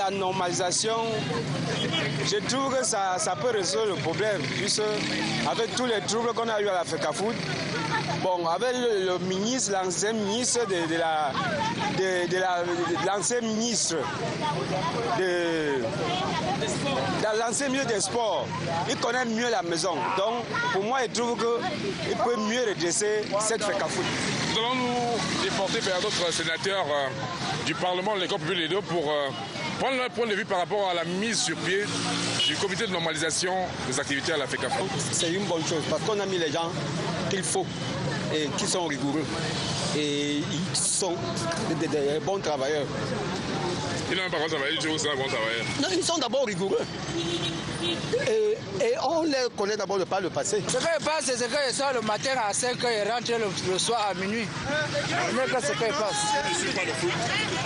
la normalisation, je trouve que ça peut résoudre le problème, puisque avec tous les troubles qu'on a eu à la FECAFOOT, bon, avec le ministre, l'ancien ministre l'ancien ministre dans l'ancien milieu des sports, il connaît mieux la maison. Donc, pour moi, il trouve qu'il peut mieux redresser cette FECAFOOT. Nous allons nous déporter vers d'autres sénateurs du Parlement, les corps publics, les deux, pour prendre leur point de vue par rapport à la mise sur pied du comité de normalisation des activités à la FECAFOOT. C'est une bonne chose parce qu'on a mis les gens qu'il faut et qui sont rigoureux et ils sont des bons travailleurs. Ils n'ont pas bon travail, ils sont bons travailleurs. Non, ils sont d'abord rigoureux. Et on les connaît d'abord par le passé. Ce qu'il passe, c'est qu'ils sortent le matin à 5 h et rentrent le soir à minuit. Mais que ce qu'il passe. Je ne suis pas le foot.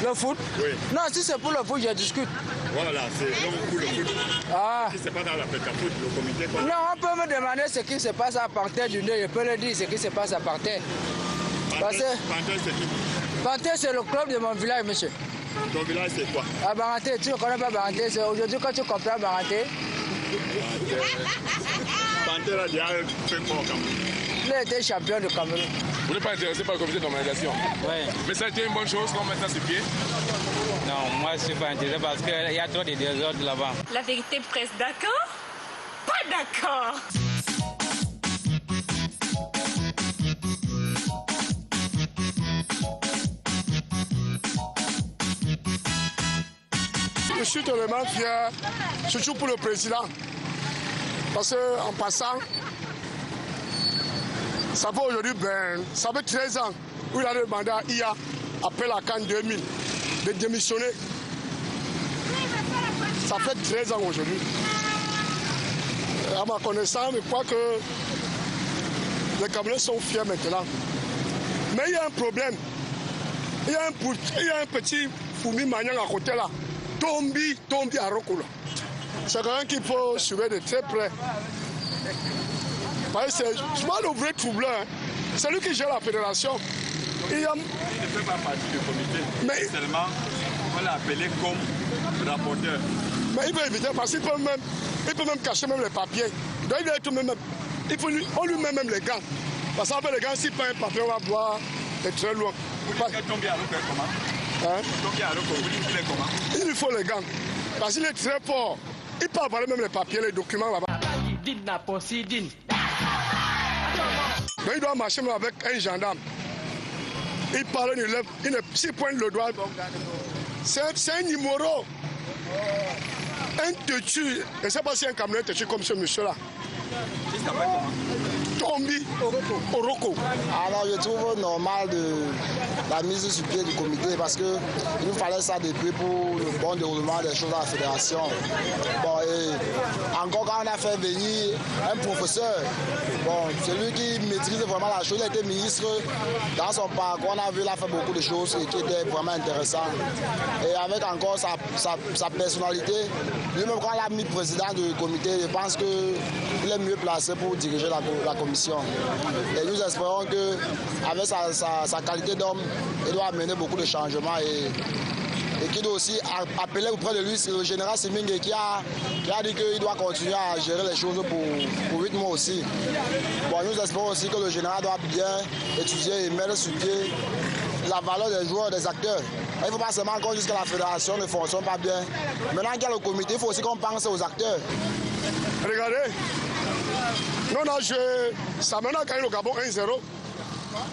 Le foot? Oui. Non, si c'est pour le foot, je discute. Voilà, c'est donc pour le foot. Ah. Si ce n'est pas dans la FECAFOOT, le comité... Non, on peut me demander ce qui se passe à partir du nez. Je peux le dire ce qui se passe à partir. Panthère, c'est qui? Panthère, c'est le club de mon village, monsieur. Ton village, c'est quoi? À Baranté, tu ne connais pas Baranté. C'est aujourd'hui que tu comprends Baranté. Panthère a déjà fait quoi au Cameroun? Il a été champion du Cameroun. Vous n'êtes pas intéressé par le comité de normalisation? Oui. Mais ça a été une bonne chose qu'on mette ça sur pied? Non, moi je ne suis pas intéressé parce qu'il y a trop de désordre là-bas. La vérité presse, d'accord? Pas d'accord. Je suis tellement fier, surtout pour le président, parce qu'en passant, ça fait aujourd'hui, ça fait 13 ans où il a demandé à IA, après la CAN 2000, de démissionner. Ça fait 13 ans aujourd'hui. À ma connaissance, je crois que les Camerounais sont fiers maintenant. Mais il y a un problème. Il y a un petit fourmi Magnan à côté là. Tombi à Rokolo. C'est quelqu'un qu'il faut suivre de très près. Je vois le vrai troubleur. Hein. C'est lui qui gère la fédération. Il ne fait pas partie du comité. Mais seulement, on l'a appelé comme rapporteur. Mais il peut éviter parce qu'il peut même cacher même les papiers. Donc il doit être même. On lui met même les gants. Parce qu'après les gants, s'il prend un papier, on va voir de très loin. Tombi à Rokolo comment? Hein? Il lui faut les gants. Parce qu'il est très fort. Il peut avoir même les papiers, les documents là-bas. Donc il doit marcher même avec un gendarme. Il parle, il lève, s'il pointe le doigt. C'est un numéro. Un têtu. Je ne sais pas si un Camerounais têtu comme ce monsieur-là. Tombi Oroko. Alors je trouve normal de la mise sur pied du comité parce qu'il nous fallait ça depuis pour le bon déroulement des choses à la fédération. Bon, et encore quand on a fait venir un professeur, bon, celui qui maîtrise vraiment la chose, il a été ministre dans son parcours, on a vu, il a fait beaucoup de choses qui étaient vraiment intéressantes. Et avec encore sa personnalité, lui-même quand il a mis président du comité, je pense qu'il est mieux placé pour diriger la commission. Et nous espérons qu'avec sa qualité d'homme, il doit amener beaucoup de changements et qu'il doit aussi appeler auprès de lui le général Simingue qui a dit qu'il doit continuer à gérer les choses pour 8 mois aussi. Bon, nous espérons aussi que le général doit bien étudier et mettre sur pied la valeur des joueurs, des acteurs. Il ne faut pas seulement qu'on dise que la fédération ne fonctionne pas bien. Maintenant qu'il y a le comité, il faut aussi qu'on pense aux acteurs. Regardez, nous on a joué, ça maintenant a gagné le Gabon 1-0.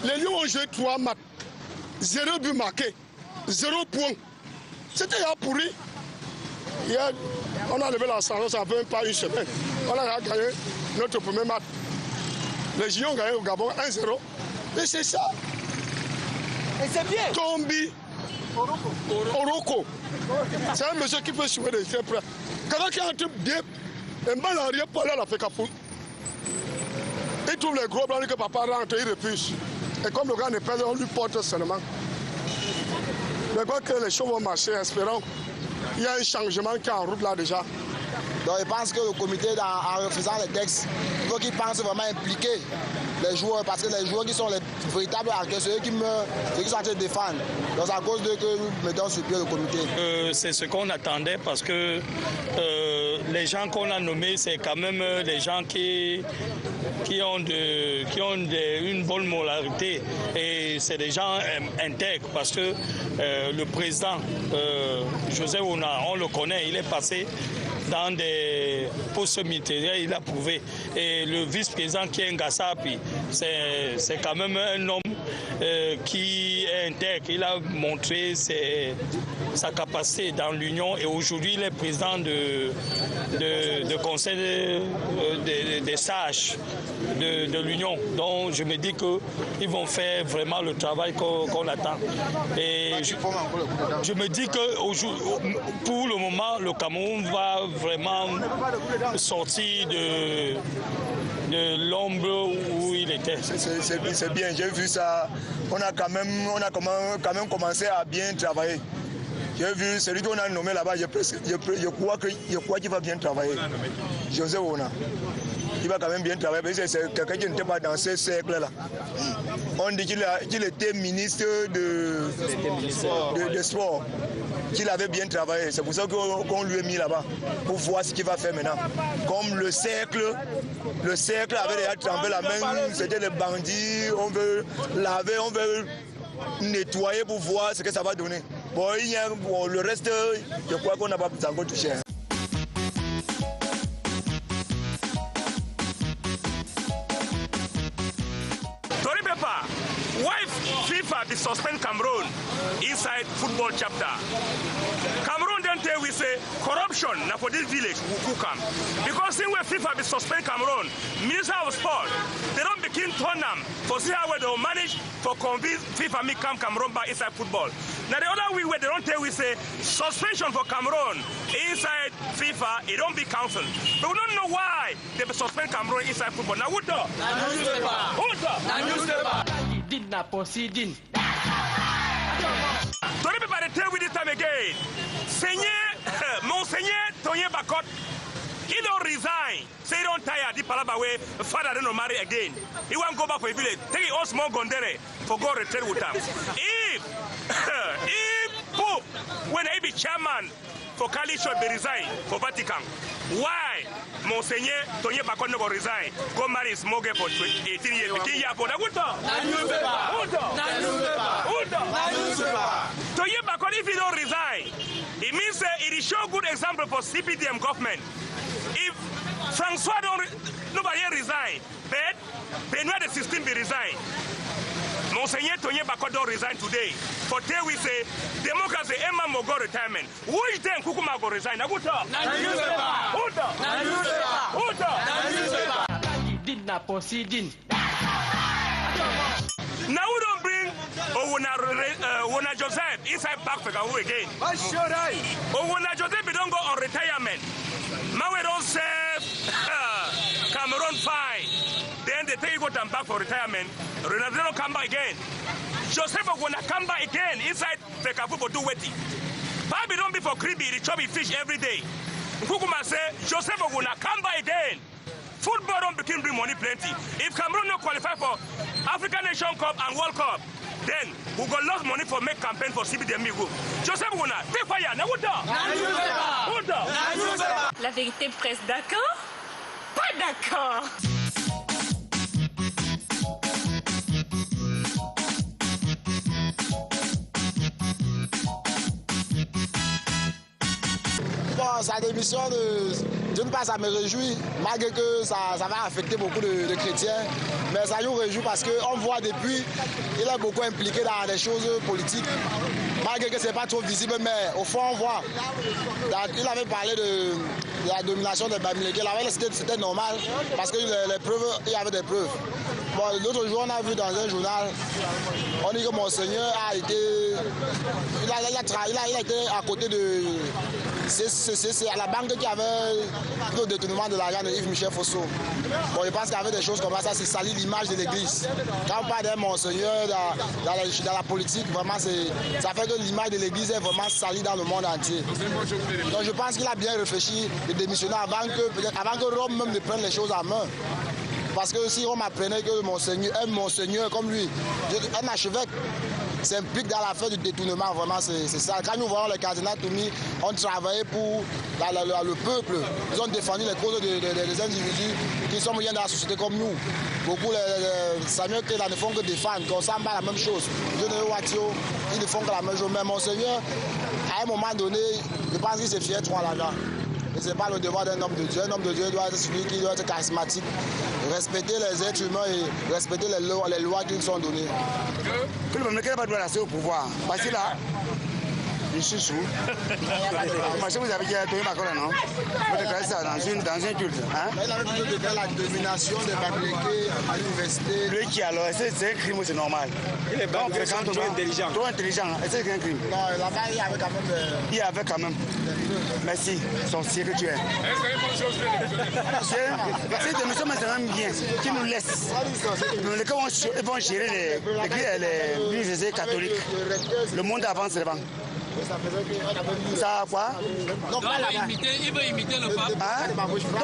Les Lions ont joué 3 matchs, 0 but marqué, 0 point. C'était pourri. Hier, on a levé la sanction, ça ne fait même pas une semaine. On a gagné notre premier match. Les Lions ont gagné au Gabon 1-0. Et c'est ça. Et c'est bien. Tombi Oroko. C'est un monsieur qui peut suivre de très près. Quelqu'un qui entre bien, un bal arrière pour aller à la FECAFOOT. Il trouve les gros blancs que papa rentre, il refuse. Et comme le gars ne pèse, on lui porte seulement. Mais quoi que les choses vont marcher, espérons. Il y a un changement qui est en route là déjà. Donc je pense que le comité, en refusant les textes, il faut qu'il pense vraiment impliquer les joueurs, parce que les joueurs qui sont les véritables enquêteurs, c'est eux qui meurent, ceux qui sont en train de défendre. Donc c'est à cause d'eux que nous mettons sur pied le comité. C'est ce qu'on attendait parce que les gens qu'on a nommés, c'est quand même des gens qui ont une bonne moralité et c'est des gens intègres parce que le président José Ona, on le connaît, il est passé dans des postes militaires, il a prouvé. Et le vice-président qui est Ngassapi, c'est quand même un homme qui est intègre. Il a montré sa capacité dans l'Union et aujourd'hui il est président de conseil des sages de l'Union. Donc je me dis qu'ils vont faire vraiment le travail qu'on attend. Et je me dis que pour le moment, le Cameroun va vraiment sortir de l'ombre où il était. C'est bien, j'ai vu ça. On a quand même commencé à bien travailler. J'ai vu celui qu'on a nommé là-bas, je crois qu'il va bien travailler. José Ona. Il va quand même bien travailler, parce que c'est quelqu'un qui n'était pas dans ce cercle-là. On dit qu'il était ministre de sport, qu'il avait bien travaillé. C'est pour ça qu'on lui a mis là-bas, pour voir ce qu'il va faire maintenant. Comme le cercle avait déjà trempé la main, c'était des bandits, on veut laver, on veut nettoyer pour voir ce que ça va donner. Bon, le reste, je crois qu'on n'a pas encore touché. Why FIFA be suspend Cameroon inside football chapter? Cameroon don't tell we say corruption now for this village who come. Because since where FIFA be suspend Cameroon, Minister of Sport, they don't begin turn them for see how they will manage for convince FIFA me come Cameroon back inside football. Now the other way where they don't tell we say suspension for Cameroon inside FIFA, it don't be council. But we don't know why they be suspend Cameroon inside football. Now who talk? Did not proceeding. Tony Pepper, they tell we this time again. Monseigneur Tony Bakot, he don't resign. Say he don't tire the palaba way. Father don't marry again. He won't go back for a village. Take it all small gondere for God return with them. If Pope, when he be chairman for Kali should be resign for Vatican, why Monseigneur Tony Bakot never resign? Go marry Smoke for 18 years. 15 years for that. Tony Bakot, if he don't resign, it means it is show good example for CPDM government. If Francois nobody resign, but Benoit the 16 be resign. Monseigneur Tony Bakot don't resign today. For today we say democracy Emma Mogo retirement. Which then Kukuma go resign? Did not proceeding. Now we don't bring Owona Joseph inside back for Gawu again. Owona Joseph we don't go on retirement. Now we don't save Cameroon fine. Then they take go back for retirement. Ronaldo don't come back again. Joseph Owona come back again inside Fekafu for do wetty. Baby don't be for creepy, the chubby fish every day. Kukuma say Joseph Owona come back again. Football don't begin bring money plenty. If Cameroon not qualify for African Nation Cup and World Cup, then we go lost money for make campaign for CBDM group. Joseph Owona, take fire. Now what? La vérité presse, d'accord? Pas d'accord. Bon, sa démission, d'une part, ça me réjouit, malgré que ça va affecter beaucoup de chrétiens. Mais ça nous réjouit parce qu'on voit depuis, il est beaucoup impliqué dans des choses politiques. Malgré que ce n'est pas trop visible, mais au fond, on voit. Il avait parlé de la domination des Bamileke. C'était normal parce qu'il y avait des preuves. Bon, l'autre jour, on a vu dans un journal, on dit que Monseigneur a été. Il a été à côté de. C'est à la banque qui avait le détournement de l'argent de Yves-Michel Fosso. Bon, je pense qu'il y avait des choses comme ça, c'est salir l'image de l'Église. Quand on parle d'un Monseigneur dans la politique, vraiment, ça fait que l'image de l'Église est vraiment salie dans le monde entier. Donc je pense qu'il a bien réfléchi de démissionner avant que Rome même ne prenne les choses en main. Parce que si on m'apprenait que un monseigneur comme lui, un archevêque, s'implique dans l'affaire du détournement, vraiment c'est ça. Quand nous voyons le cardinal Toumi, on travaillait pour le peuple. Ils ont défendu les causes des individus qui sont bien dans la société comme nous. Beaucoup, les Samuel Kéla ne font que défendre, qu'on s'en bat la même chose. Ils ne font que la même chose. Mais monseigneur, à un moment donné, je pense qu'il s'est fier trop là-dedans. Et ce n'est pas le devoir d'un homme de Dieu. Un homme de Dieu doit être celui qui doit être charismatique, respecter les êtres humains et respecter les lois qui nous sont données. Que le Bamileke n'a pas de rester au pouvoir. Parce que là, je suis sous. Parce que vous avez déjà donné ma colonne, non? Vous déclarez ça dans un culte. Hein? Il avait plutôt déclaré la domination des Bamileke à l'université. Lui qui alors, c'est un crime ou c'est normal? Il est trop intelligent. Trop intelligent. Est-ce que c'est un crime? Non, là-bas, il y avait quand même. Il y avait quand même. Merci, sorcier que tu es. Cette démission maintenant bien, qui nous laisse. Les gens vont gérer les catholiques. Le monde avance devant. Ça quoi? Donc il veut imiter le pape.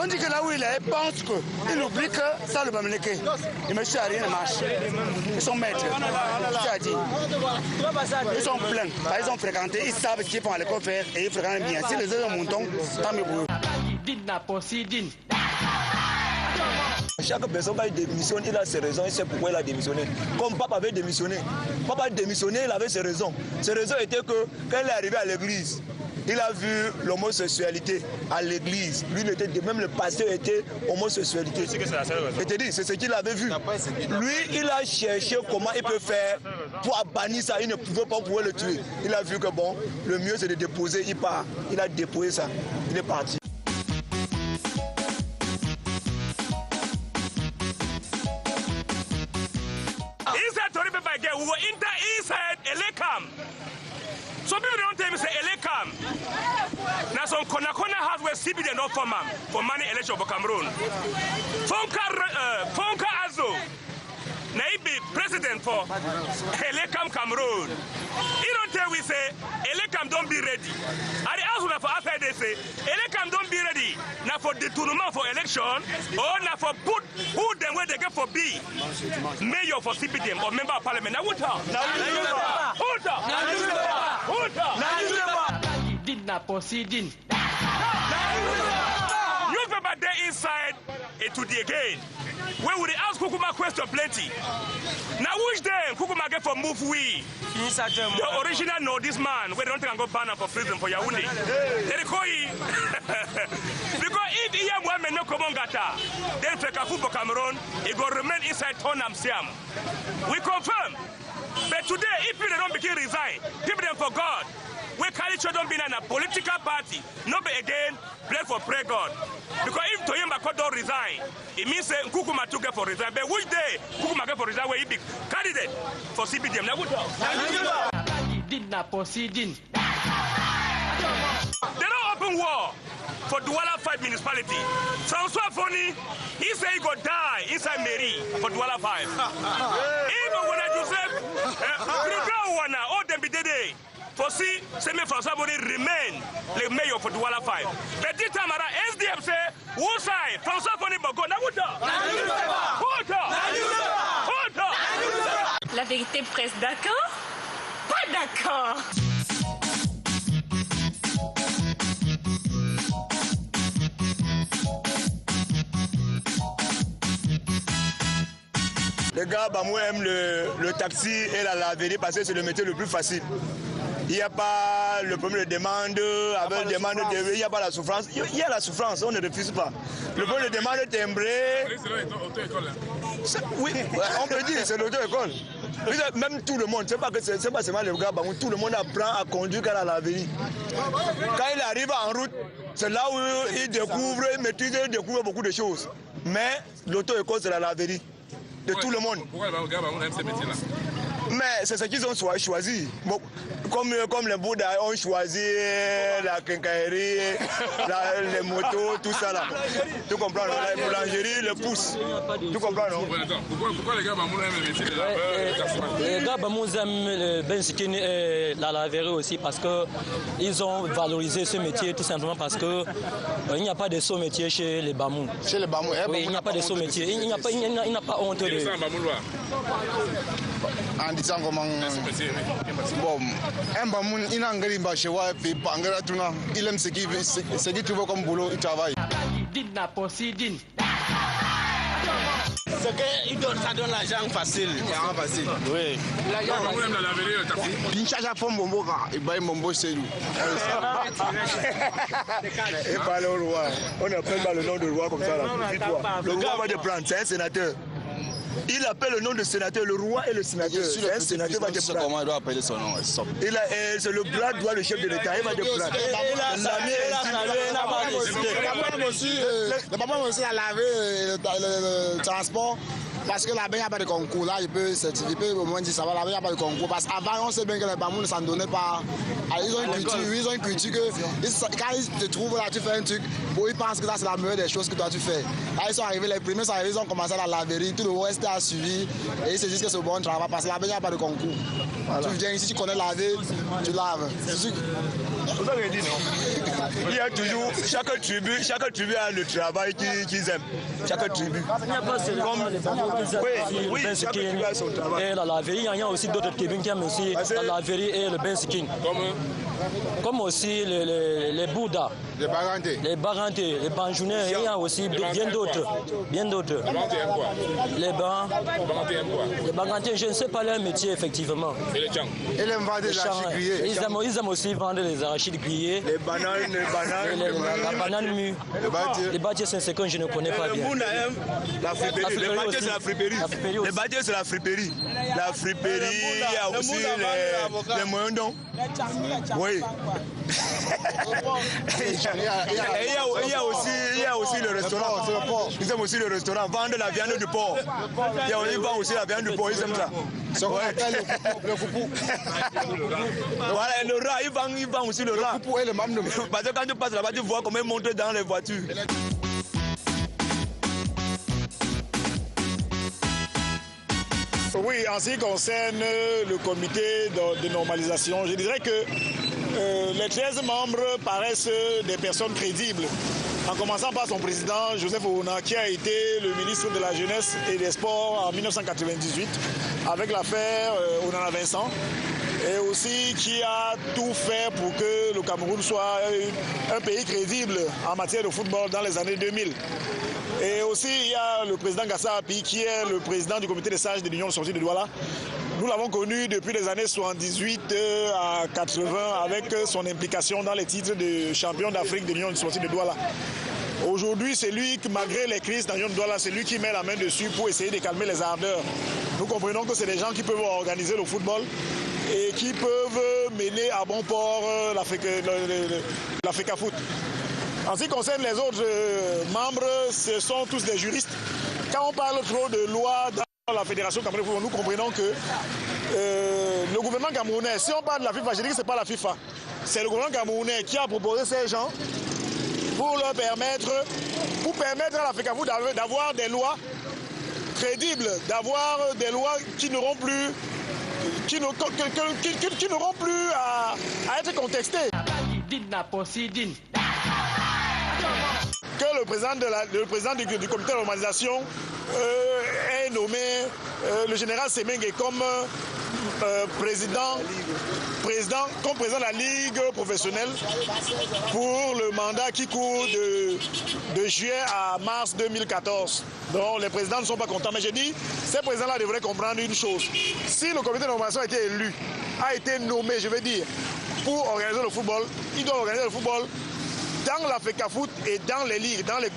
On dit que là où il est, il pense qu'il oublie que ça le Bamileke. Il me dit rien ne marche. Ils sont maîtres. Ils sont pleins. Ils ont fréquenté, ils savent ce qu'ils font à l'école faire et ils fréquentent bien. Si les autres ont montant, tant mieux pour eux. Chaque personne qui démissionne, il a ses raisons, il sait pourquoi il a démissionné. Comme Papa avait démissionné. Papa a démissionné, il avait ses raisons. Ses raisons étaient que quand il est arrivé à l'église, il a vu l'homosexualité à l'église. Lui, même le pasteur était homosexualité. C'est ce qu'il avait vu. Lui, il a cherché comment il peut faire pour bannir ça. Il ne pouvait pas pouvoir le tuer. Il a vu que bon, le mieux c'est de déposer, il part. Il a déposé ça. Il est parti. We were inside Elekam. Some people don't tell me say Elekam. Now some corner house where CBD not for money election for Cameroon. Fonka Azo. Now he be president for Elekam Cameroon. He don't tell we say Elekam don't be ready. And the house for after they say Elekam don't be ready. Now for the tournament for election or now for put who them where they get for be mayor for CPDM or member of parliament. Now what? Newspaper there inside it to the again. When we ask Kukuma question plenty. Now which day Kukuma get for move we? The original know this man. We don't think I go ban him for prison for Yaoundé. Because if he am women no come on gata, then Fekafu for Cameroon, he go remain inside Tonam Siam. We confirm. But today, if people don't begin resign, people them for God. We carry children being in a political party, not be again play for pray God. Because if Toyemba don't resign, it means Kukuma took for resign. But which day Kukuma get for resign where he be candidate for CPDM? Now what? They don't open war for Douala 5 municipality. François Foni, he say he go die inside Mairie for Douala 5. Even when I Joseph, Wana, all them be dead. For see, Semi François Foni remain the mayor for Douala 5. But this time around, SDF say, who side? François Foni Bogo, now what? La vérité presse, d'accord? Pas d'accord. Les gars, bah, moi, j'aime le taxi et la laverie parce que c'est le métier le plus facile. Il n'y a pas le problème de demande, avec demande de... Il n'y a pas la souffrance. Il y a la souffrance, on ne refuse pas. Le problème de demande timbrée... Oui, on peut dire c'est l'auto-école. Même tout le monde, c'est pas seulement le gars, bah, tout le monde apprend à conduire à la laverie. Quand il arrive en route, c'est là où il découvre, il maîtrise, il découvre beaucoup de choses. Mais l'auto-école, c'est la laverie. De tout le monde. Pourquoi le gars aime ce métier-là? Mais c'est ce qu'ils ont choisi. Bon, comme les Bouddhas ont choisi la quincaillerie, les motos, tout ça là. Tu comprends, la boulangerie, le pouce. Tu comprends, non? Pourquoi les gars aiment le métier de laveur? Les gars aiment le bensikin et la laverie aussi parce qu'ils ont valorisé ce métier tout simplement parce qu'il n'y a pas de saut métier chez les Bamou. Chez les Bamou, oui, il n'y a pas de saut métier. Il n'y a pas honte de... En disant comment... Bon, un Bamoun, il n'a rien à chez moi, puis il aime ce qu'il trouve comme boulot, il travaille. Ça donne l'argent facile. Oui. Il charge à fond mon beau, il va mon beau chez nous. Et parle au roi. On appelle pas le nom de roi comme ça. Le roi va te prendre, c'est un sénateur. Il appelle le nom de sénateur, le roi et le sénateur. C'est un sénateur va te prendre. Comment il doit appeler son nom? C'est le bras droit, le chef de l'État, il va te prendre. Le papa aussi a lavé le transport. Parce que là-bas, il n'y a pas de concours. Là, il peut certifier, au moins dire ça va. Là-bas, il n'y a pas de concours. Parce qu'avant, on sait bien que les Bamouns ne s'en donnaient pas. Alors, ils ont une culture que quand ils te trouvent là, tu fais un truc, bon, ils pensent que ça, c'est la meilleure des choses que toi, tu fais. Là, ils sont arrivés, les premiers sont arrivés, ils ont commencé à la laverie. Tout le reste a suivi. Et ils se disent que c'est bon travail. Parce que là-bas, il n'y a pas de concours. Voilà. Tu viens ici, tu connais laver, tu laves. C'est pour ça que je dis non. Il y a toujours, chaque tribu a le travail qu'ils aiment. Chaque tribu. Il n'y a pas seulement les Bamou, oui, chaque tribu a son travail. Et la laverie, il y a aussi d'autres tribus qui aiment aussi la laverie et le bensikin. Comme aussi les Bouddhas. Les Barantés. Les Barantés, les Banjounais, il y a aussi bien d'autres. Bien d'autres. Les Barantés, je ne sais pas leur métier effectivement. Et les Tchang. Et les arachides grillés. Ils aiment aussi vendre les arachides grillés. Les bananes. La banane mue. Les bâtiers, c'est ce que je ne connais pas bien. La friperie. Les bâtiers, c'est la friperie. Les bâtiers, c'est la friperie. La friperie, il y a aussi les moyens. Oui. Il y a aussi le restaurant. Ils aiment aussi le restaurant. Vendre la viande du porc. Ils vendent aussi la viande du porc. Ils aiment ça. Le foupou. Voilà, le rat. Ils vendent aussi le rat. Le foupou et le mamnou. Parce que quand tu passes là-bas, tu vois comment ils montent dans les voitures. Oui, en ce qui concerne le comité de normalisation, je dirais que les 13 membres paraissent des personnes crédibles. En commençant par son président, Joseph Ouna, qui a été le ministre de la Jeunesse et des Sports en 1998, avec l'affaire Onana Vincent, et aussi qui a tout fait pour que le Cameroun soit un pays crédible en matière de football dans les années 2000. Et aussi, il y a le président Gassa Api, qui est le président du comité des sages de l'Union sortie de Douala. Nous l'avons connu depuis les années 78 à 80 avec son implication dans les titres de champion d'Afrique de l'Union sortie de Douala. Aujourd'hui, c'est lui, malgré les crises dans l'Union de Douala, c'est lui qui met la main dessus pour essayer de calmer les ardeurs. Nous comprenons que c'est des gens qui peuvent organiser le football et qui peuvent mener à bon port l'Africa Foot. En ce qui concerne les autres membres, ce sont tous des juristes. Quand on parle trop de loi dans la Fédération camerounaise, nous comprenons que le gouvernement camerounais, si on parle de la FIFA, je dis que ce n'est pas la FIFA, c'est le gouvernement camerounais qui a proposé ces gens pour permettre à l'Africa Foot d'avoir des lois crédibles, d'avoir des lois qui n'auront plus, à être contestées. Que le président du comité de normalisation ait nommé le général Semengue comme président de la Ligue professionnelle pour le mandat qui court de juillet à mars 2014. Donc les présidents ne sont pas contents. Mais j'ai dit, ces présidents-là devraient comprendre une chose. Si le comité de normalisation a été élu, a été nommé, je veux dire, pour organiser le football, il doit organiser le football dans l'Africa Foot et dans les ligues, dans les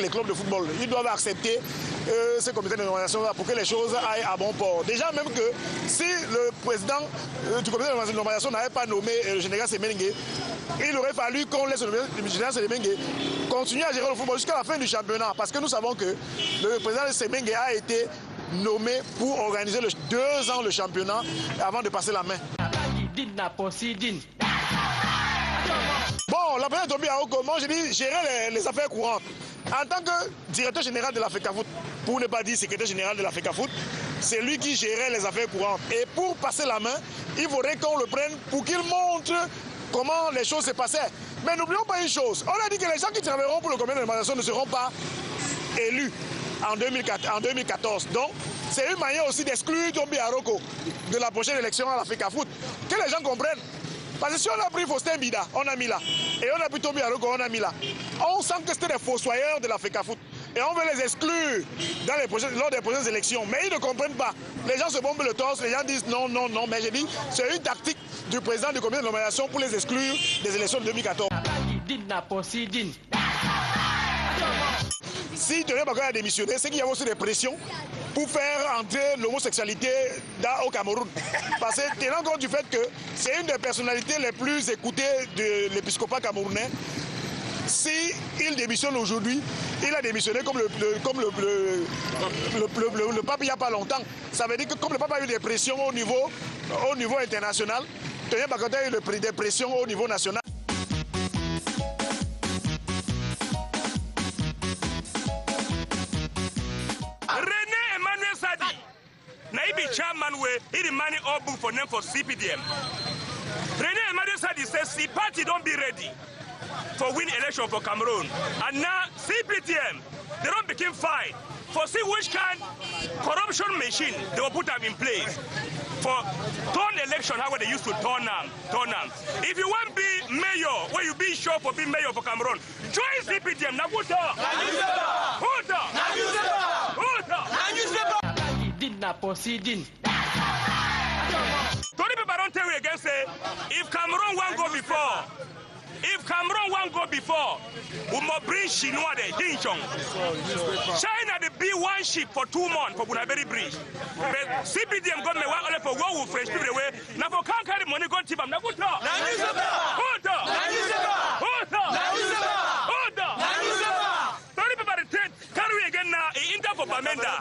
clubs de football. Ils doivent accepter ce comité de normalisation-là pour que les choses aillent à bon port. Déjà même que si le président du comité de normalisation n'avait pas nommé le général Semengue, il aurait fallu qu'on laisse le général Semengue continuer à gérer le football jusqu'à la fin du championnat. Parce que nous savons que le président Semengue a été nommé pour organiser 2 ans le championnat avant de passer la main. Bon, la première tombée à Oko, moi j'ai dit gérer les affaires courantes. En tant que directeur général de la FECAFOOT, pour ne pas dire secrétaire général de la FECAFOOT, c'est lui qui gérait les affaires courantes. Et pour passer la main, il faudrait qu'on le prenne pour qu'il montre comment les choses se passaient. Mais n'oublions pas une chose, on a dit que les gens qui travailleront pour le comité de normalisation ne seront pas élus en 2014. Donc, c'est une manière aussi d'exclure Tombi Aroko de la prochaine élection à la FECAFOOT. Que les gens comprennent. Parce que si on a pris Faustin Bida, on a mis là. Et on a pris Tombi Aroko, on a mis là. On sent que c'était des fossoyeurs de la FECAFOOT. Et on veut les exclure lors des prochaines élections. Mais ils ne comprennent pas. Les gens se bombent le torse, les gens disent non, non, non. Mais j'ai dit, c'est une tactique du président du comité de nomination pour les exclure des élections de 2014. Si Tony Bakary a démissionné, c'est qu'il y a aussi des pressions pour faire entrer l'homosexualité au Cameroun. Parce que tenant compte du fait que c'est une des personnalités les plus écoutées de l'épiscopat camerounais, si il démissionne aujourd'hui, il a démissionné comme le pape il n'y a pas longtemps. Ça veut dire que comme le pape a eu des pressions au niveau international, Tony Bakary a eu des pressions au niveau national. Chairman way, he the money all book for them for CPDM. René Emmanuel Sadi says the party don't be ready for win election for Cameroon. And now CPDM, they don't begin fight for see which kind corruption machine they will put them in place for turn election how they used to turn them. If you want to be mayor, where you be sure for being mayor for Cameroon, join CPDM. Now who talk? Proceeding. Tony people don't tell you again say if Cameroon won't go before, we must bring Chinois the Hinchong. China the be one ship for 2 months for Bunaberi Bridge. But CPDM government want only for go with French people away. Now for can't carry money go tip them. Now good talk. Tony people carry again now in Inter for Bamenda.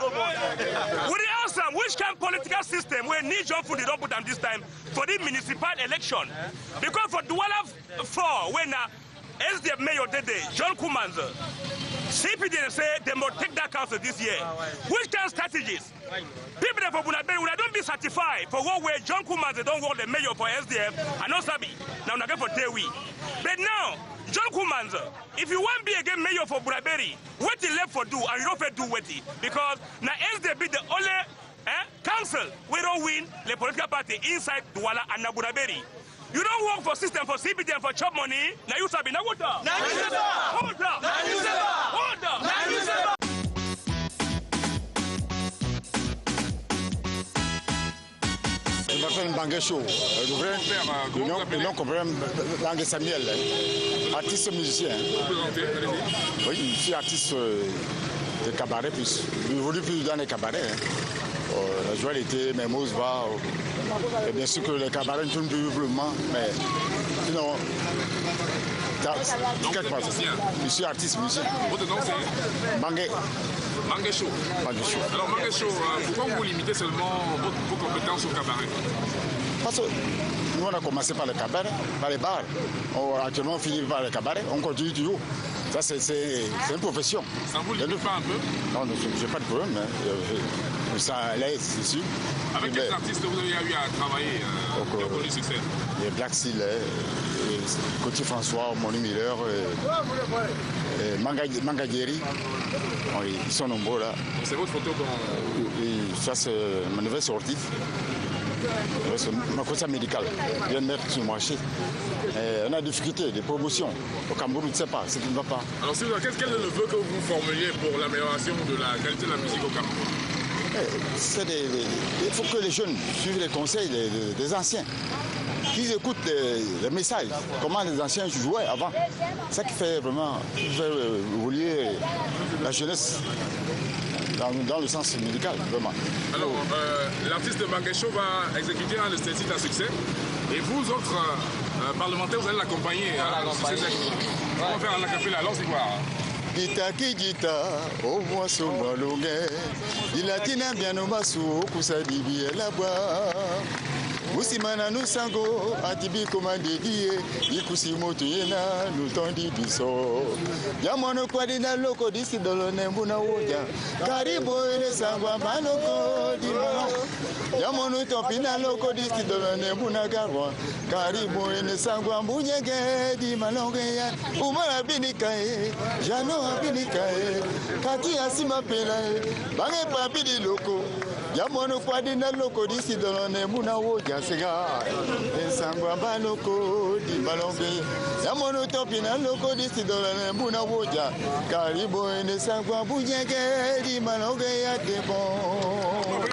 We ask them which kind of political system where Nijon food they don't put them this time for the municipal election. Because for Douala 4 when SDF Mayor Dede, John Kumanza, CPDM say they must take that council this year. Which kind of strategies? People that for Bunaberi will don't be certified for what way John Kumanza don't want the mayor for SDF and not Sabi. Now not for Tewi. But now John Kumanza, if you want to be again mayor for Bunaberi, what he left for do and you don't do what he because now SDF be the only council we don't win the political party inside Douala and Bunaberi. You don't work for system for CPDM for chop money. Now you sabi now what up? Je m'appelle Bangesho, le nom comprend Bangue Samuel, artiste musicien. Oui, je suis artiste de cabaret plus. Je n'évolue plus dans les cabarets. La joie l'été, mes mots va. Et bien sûr que les cabarets ne tournent plus librement, mais sinon. Je suis artiste musicien. Votre nom c'est Bangesho. Alors Bangesho, pourquoi vous limitez seulement vos compétences au cabaret? Parce que nous on a commencé par le cabaret, par les bars. Actuellement on finit par le cabaret, on continue toujours. Ça c'est une profession. Ça vous limite pas un peu? Non, j'ai pas de problème. Je me sens à l'aise, c'est sûr. Avec quels artistes vous avez eu à travailler qui ont connu succès? Il y a Black Seal, Côté François, Moni Miller, Mangadieri. Ils sont nombreux là. C'est votre photo qu'on... Ça c'est ma nouvelle sortie. C'est ma cosa médicale. Je viens de mettre sur le marché. On a des difficultés, des promotions. Au Cameroun, on ne sait pas, ce qui ne va pas. Alors quel est le vœu que vous formuliez pour l'amélioration de la qualité de la musique au Cameroun? Il faut que les jeunes suivent les conseils des anciens. Qu'ils écoutent les messages, comment les anciens jouaient avant. C'est ça qui fait vraiment évoluer la jeunesse dans le sens médical, vraiment. Alors, l'artiste Bangesho va exécuter un esthétique à succès. Et vous autres parlementaires, vous allez l'accompagner. On va faire un acapella, alors c'est quoi? Gita kijita, au moins sur moi longuet. Il a tina bien au massou, kousa dibi là-bas. Musimana nous sango, atibi commandé die, ikusi motu yena, nous tondi biso. Yamono kwadina loko disi dolone mbuna woja, karibo ene sangwa maloko di malo. Yamono topina loko disi dolone mbuna garwa, karibo ene sangwa mbunyege di malonge ya. Umara binikae, jano binikae, kati asima pelae, bange papidi loko. Yamono kwadina loko disi dolone mbuna woja. Sega, esangwa baloko di balonge. Yamono topina loko disi dolane mbuna woja. Karibo ene sangwa bunyege di balonge ya debon.